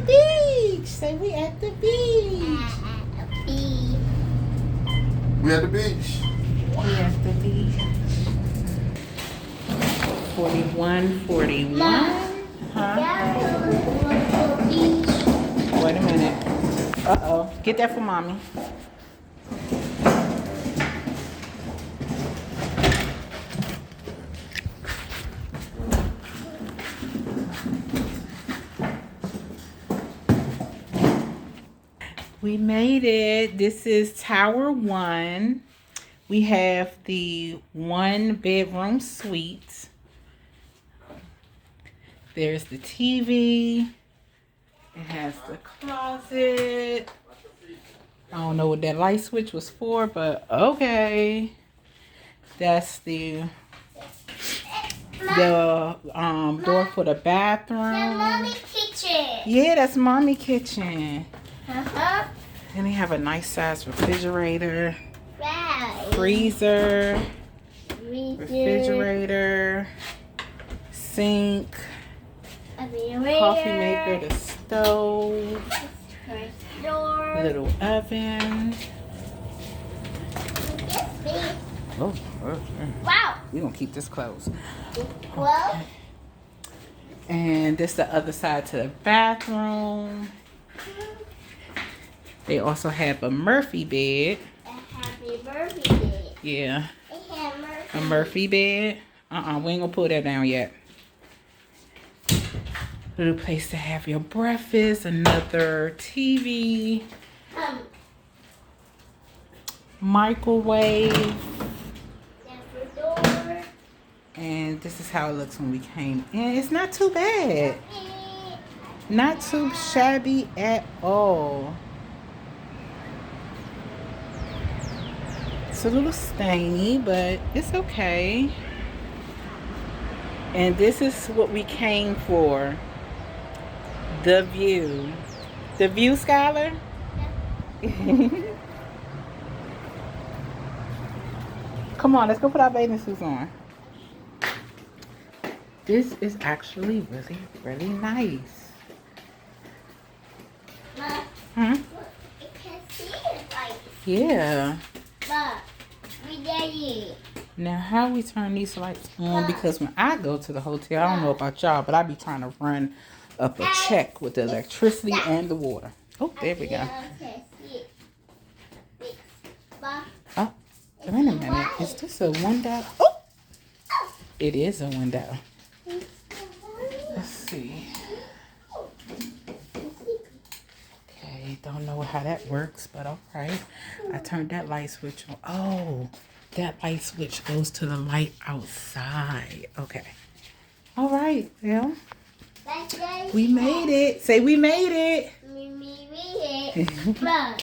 beach. Say we at the beach. We at the beach. We at the beach. 4141. Huh? Wait a minute. Uh-oh. Get that for mommy. We made it. This is Tower 1. We have the 1-bedroom suite. There's the TV. It has the closet. I don't know what that light switch was for, but okay. That's the door for the bathroom. The mommy kitchen. Yeah, that's mommy kitchen. Uh-huh. And they have a nice size refrigerator, Right. freezer, refrigerator, sink, coffee maker, the stove, little oven. Oh, Wow. we're gonna keep this closed. Well, And this the other side to the bathroom. They also have a Murphy bed. a happy birthday. Yeah, A hammer. a Murphy bed. We ain't gonna pull that down yet. Little place to have your breakfast. Another TV. Microwave. That's the door. And this is how it looks when we came in. It's not too bad. Not too shabby at all. It's a little stainy, but it's okay. And this is what we came for. The view. The view, Skylar? Come on, let's go put our bathing suits on. This is actually really, really nice. But Hmm? you can see it like. Yeah. But we did it. Now, how we turn these lights on? Because when I go to the hotel, I don't know about y'all, but I be trying to run up a check with the electricity and the water. Oh, there we go. Okay, see it. But Oh, wait a minute. Is this a window? Oh, it is a window. Let's see. Okay, don't know how that works, but all right. I turned that light switch on. Oh, that light switch goes to the light outside. Okay. All right, well, we made it. Say we made it. We made it. But